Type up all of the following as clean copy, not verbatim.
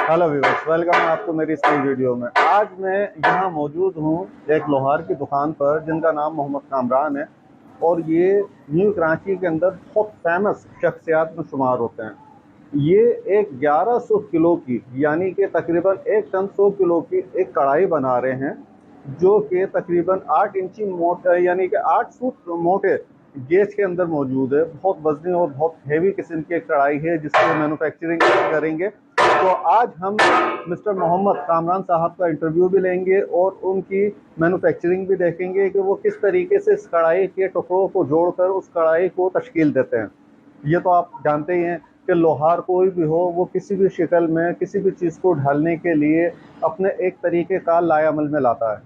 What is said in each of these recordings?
Hello viewers, welcome आपको मेरी इस नई वीडियो में। आज मैं यहाँ मौजूद हूँ एक लोहार की दुकान पर जिनका नाम मोहम्मद कामरान है और ये न्यू कराची के अंदर बहुत फेमस शख्सियात में शुमार होते हैं। ये एक 1100 किलो की यानी कि तकरीबन 1 टन 100 किलो की एक कढ़ाई बना रहे हैं जो कि तकरीबन 8 इंची मोटे यानी कि 8 फुट मोटे गेज के अंदर मौजूद है। बहुत वजनी और बहुत हैवी किस्म की एक कढ़ाई है जिसकी मैन्युफैक्चरिंग करेंगे। तो आज हम मिस्टर मोहम्मद कामरान साहब का इंटरव्यू भी लेंगे और उनकी मैन्युफैक्चरिंग भी देखेंगे कि वो किस तरीके से इस कढ़ाई के टुकड़ों को जोड़कर उस कढ़ाई को तश्कील देते हैं। ये तो आप जानते ही हैं कि लोहार कोई भी हो, वो किसी भी शक्ल में किसी भी चीज़ को ढालने के लिए अपने एक तरीके का लायामल में लाता है।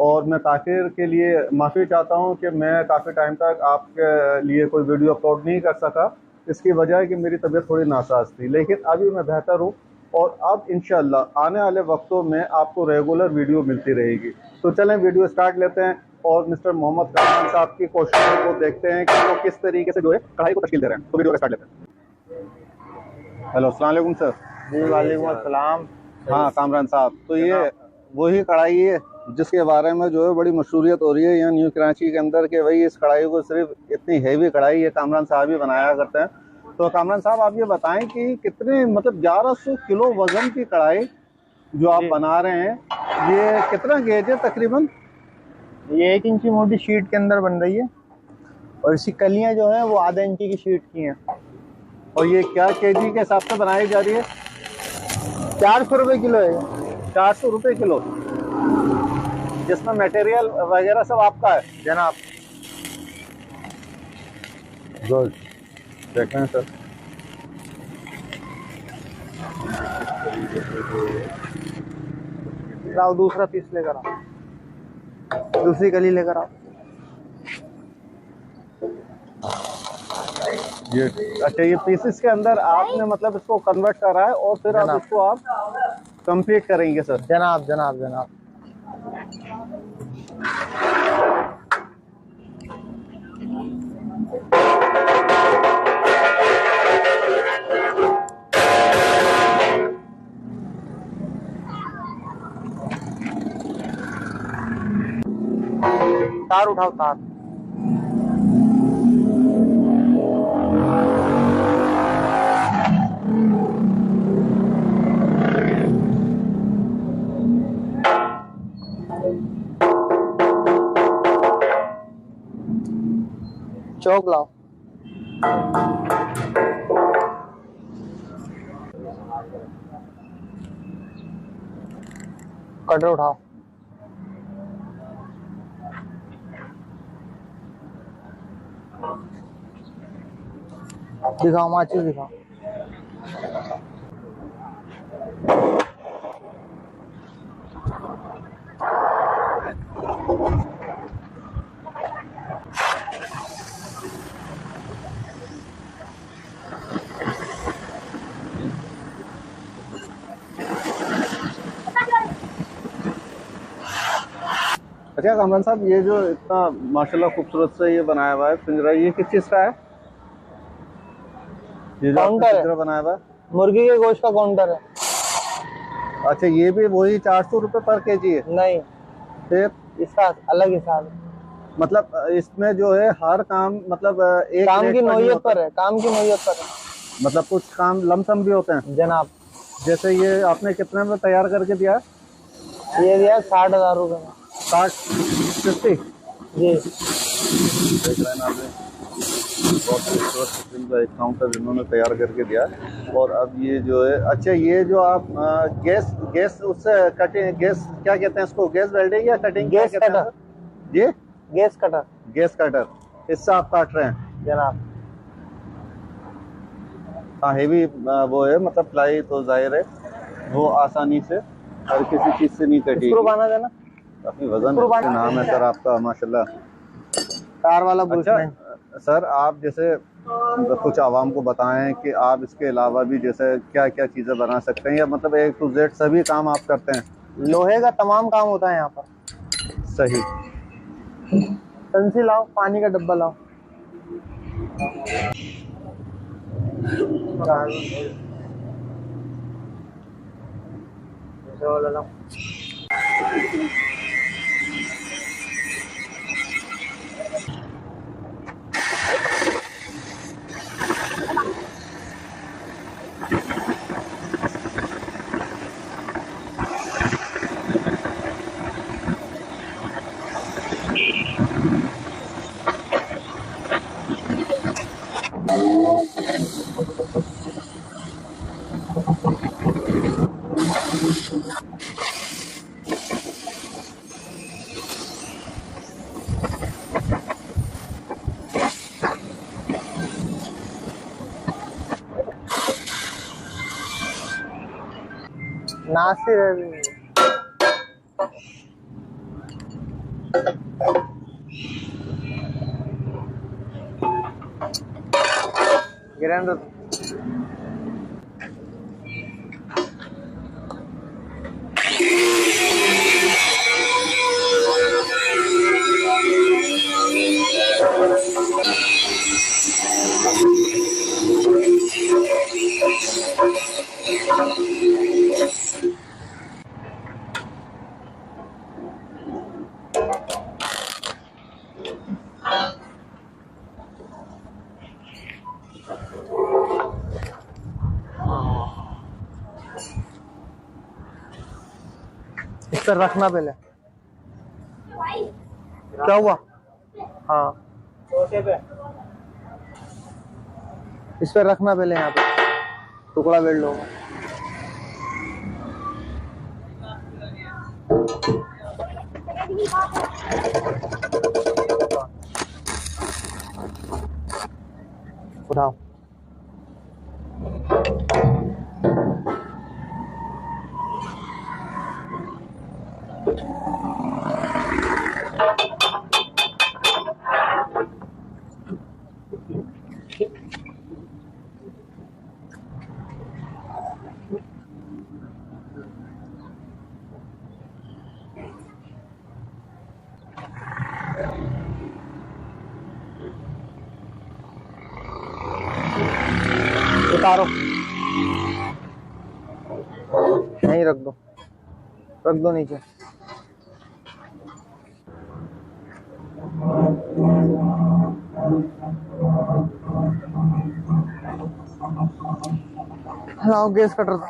और मैं ताख़िर के लिए माफ़ी चाहता हूँ कि मैं काफ़ी टाइम तक आपके लिए कोई वीडियो अपलोड नहीं कर सका। इसकी वजह है कि मेरी तबीयत थोड़ी नासाज थी, लेकिन अभी मैं बेहतर हूँ और अब इंशाल्लाह आने वाले वक्तों में आपको रेगुलर वीडियो मिलती रहेगी। तो चलें वीडियो स्टार्ट लेते हैं और मिस्टर मोहम्मद कामरान साहब की कोशिशों को देखते हैं कि वो किस तरीके से जो है कढ़ाई को तश्कील दे रहे हैं। तो वीडियो स्टार्ट लेते हैं। हेलो, अस्सलाम वालेकुम सर। जी वालेकुम अस्सलाम। हाँ कामरान साहब, तो ये वही कढ़ाई है जिसके बारे में जो है बड़ी मशहूरियत हो रही है यहाँ न्यू कराची के अंदर कि भाई इस कढ़ाई को सिर्फ इतनी हैवी कढ़ाई है कामरान साहब ही बनाया करते हैं। तो कामरान साहब आप ये बताएं कि कितने मतलब 1100 किलो वजन की कढ़ाई जो आप बना रहे हैं, ये कितना गेज है तकरीबन? ये 1 इंची मोटी शीट के अंदर बन रही है और इसकी कलियां जो है वो आधा इंची की शीट की हैं। और ये क्या केजी के हिसाब से बनाई जा रही है? 400 रुपये किलो है। 400 रुपये किलो, जिसमें मटेरियल वगैरह सब आपका है जनाब। गुड, देख रहे हैं सर। लाओ दूसरा पीस लेकर आओ, दूसरी कली लेकर आओ। ये अच्छा, ये पीसेस के अंदर आपने मतलब इसको कन्वर्ट करा है और फिर आप इसको आप कंप्लीट करेंगे सर? जनाब जनाब जनाब। तार उठाओ, तार। चौक लाओ। कटर उठाओ। दिखाओ, माचिस दिखाओ। अच्छा कामरान साहब, ये जो इतना माशाल्लाह खूबसूरत से ये बनाया हुआ है पिंजरा, ये किस चीज़ का है? ये जो काउंटर पिंजरा बनाया हुआ है, मुर्गी के गोश्त का काउंटर है। अच्छा ये भी वही 400 रुपये पर केजी है? नहीं, फिर इसका अलग हिसाब है। मतलब इसमें जो है हर काम मतलब एक काम की नौयत पर है, काम की नौयत पर है। मतलब कुछ काम लमसम भी होते हैं जनाब। जैसे ये आपने कितने में तैयार करके दिया? ये दिया 60,000 रुपये में। 60-50 जी। देख रहे हैं ना आपने, बहुत खूबसूरत किस्म का एक काउंटर इन्होंने तैयार करके दिया। और अब ये जो है, अच्छा ये जो आप गैस उससे कटिंग, गैस क्या कहते हैं इसको, गैस वेल्डिंग या कटिंग? Gas cutter. ये गैस कटर। गैस कटर, इससे आप काट रहे हैं जनाब। हाँ, हेवी वो है मतलब प्लाई, तो जाहिर है वो आसानी से हर किसी चीज़ से नहीं कटेगी। स्क्रू बांधा देना, काफी वजन है। नाम है सर आपका माशाल्लाह, तार वाला। अच्छा सर, आप जैसे कुछ आवाम को बताएं कि आप इसके अलावा भी जैसे क्या क्या चीज़ें बना सकते हैं, या मतलब A to Z सभी काम आप करते हैं? लोहे का तमाम काम होता है यहाँ पर। सही। टंसी लाओ, पानी का डब्बा लाओ। नासिर है। गिरेंद्र इस पर रखना पहले। क्या हुआ? हाँ इस पर रखना पहले, यहाँ पे टुकड़ा बेल लो। उठाओ। उतारो, नहीं रख दो नीचे। लाओ गैस कटर दो।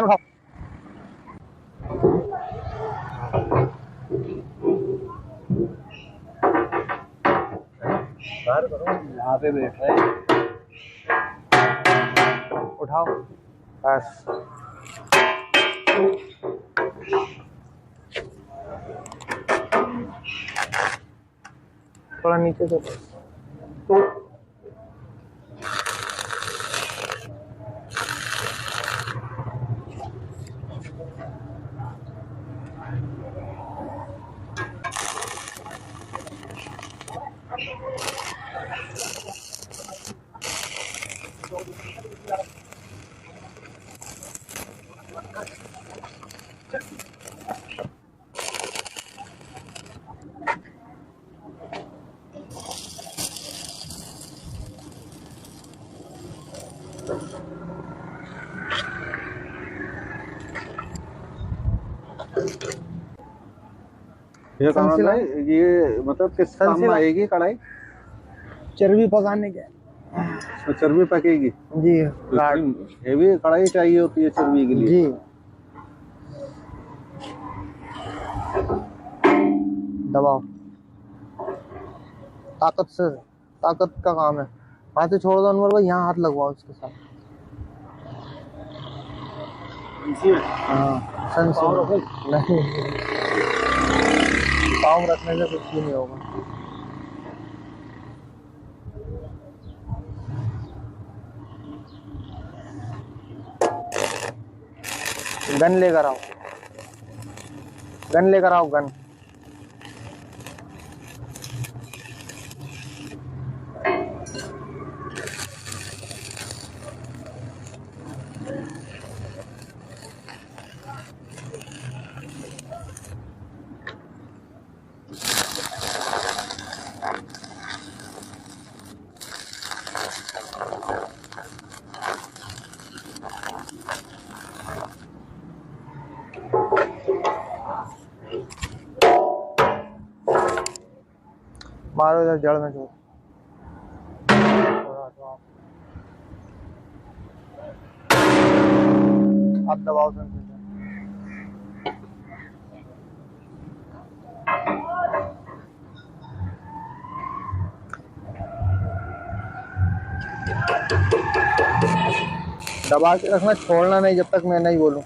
खाओ। यहाँ पे बैठ रहे, उठाओ बस। थोड़ा नीचे से तो ये कहाँ का है? ये मतलब किस काम में आएगी कढ़ाई? चर्बी पकाने के। तो चर्बी पकेगी जी। हेवी कढ़ाई चाहिए होती है चर्बी के लिए जी। दबाओ, ताकत का काम है। हाथ से छोड़ दो अनवर भाई, यहाँ हाथ लगवाओ इसके साथ। हाँ नहीं, पाँव रखने से कुछ भी नहीं होगा। गन लेकर आओ, गन लेकर आओ, गन। मारो इधर जड़ में जोर। आप दबाओ सर। दबा के रखना, छोड़ना नहीं जब तक मैं नहीं बोलूं।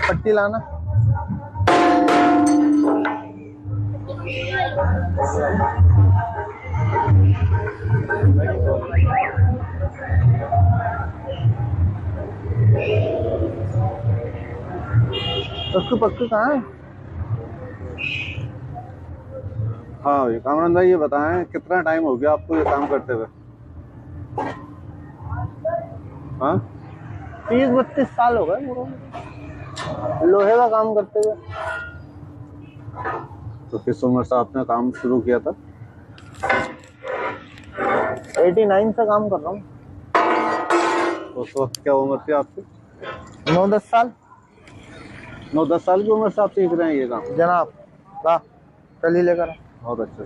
पट्टी लाना। उसको पक्का कहाँ है? हाँ कामरान भाई, ये बताएं कितना टाइम हो गया आपको ये काम करते हुए? हाँ 30-32 साल हो गए लोहे का काम करते हुए। तो किस उम्र से आपने काम शुरू किया था? 89 से काम कर रहा हूँ। उस वक्त क्या उम्र थी आपकी? 9-10 साल। 9-10 साल की उम्र से आप सीख रहे हैं ये काम? जनाब वाह, कल ही लेकर आ। बहुत अच्छा।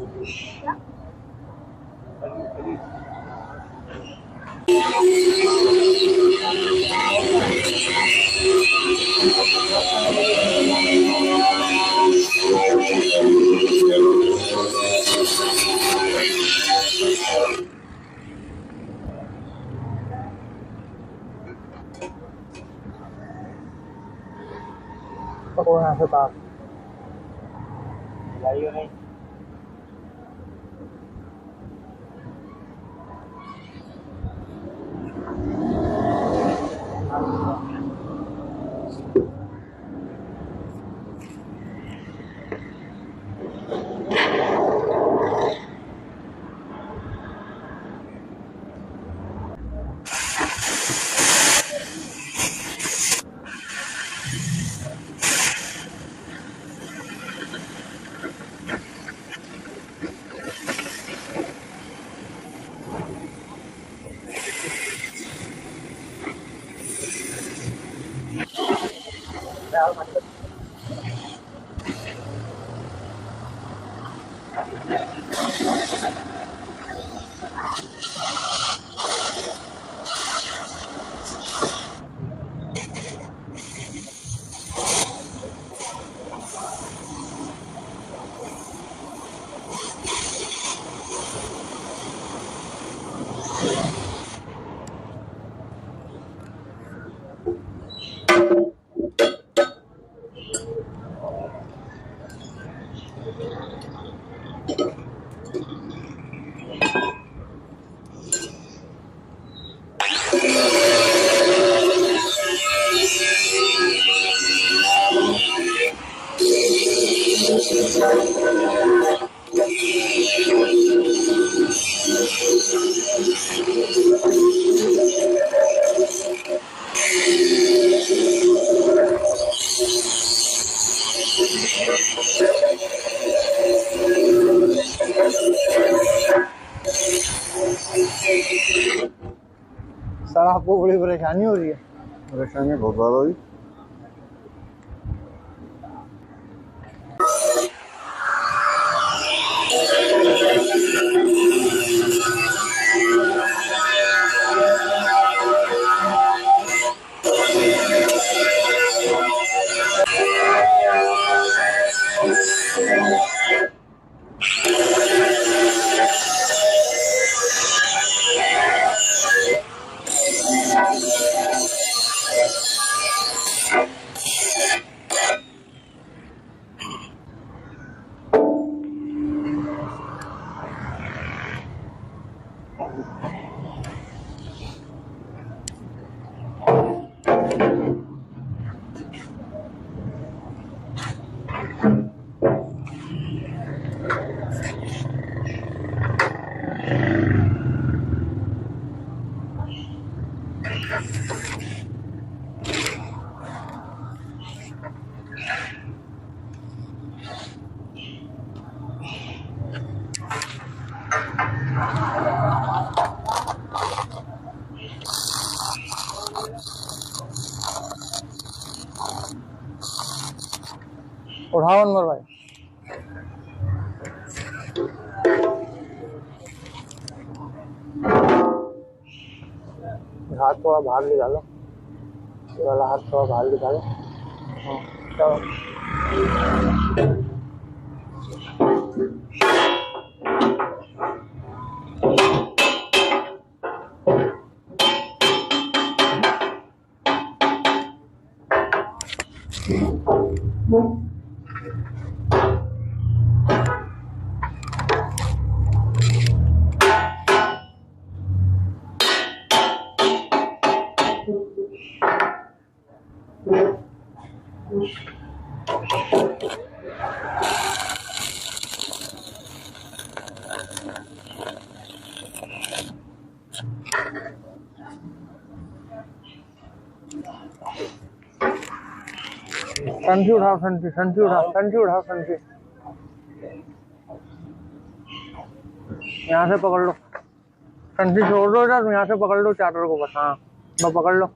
पकड़ो यहाँ से तार। लाइयो नहीं। सर आपको बड़ी परेशानी हो रही है? परेशानी बहुत ज़्यादा हुई। उठाओ अनवर भाई। हाथ थोड़ा बाहर निकालो, ये वाला हाथ थोड़ा बाहर निकालो। हाँ, चलो। संठी उठाओ, संठी संठी उठाओ, संठी उठाओ, संठी यहाँ से पकड़ लो। संठी छोड़ दो इधर, यहाँ से पकड़ लो चादर को बस। हाँ बस पकड़ लो।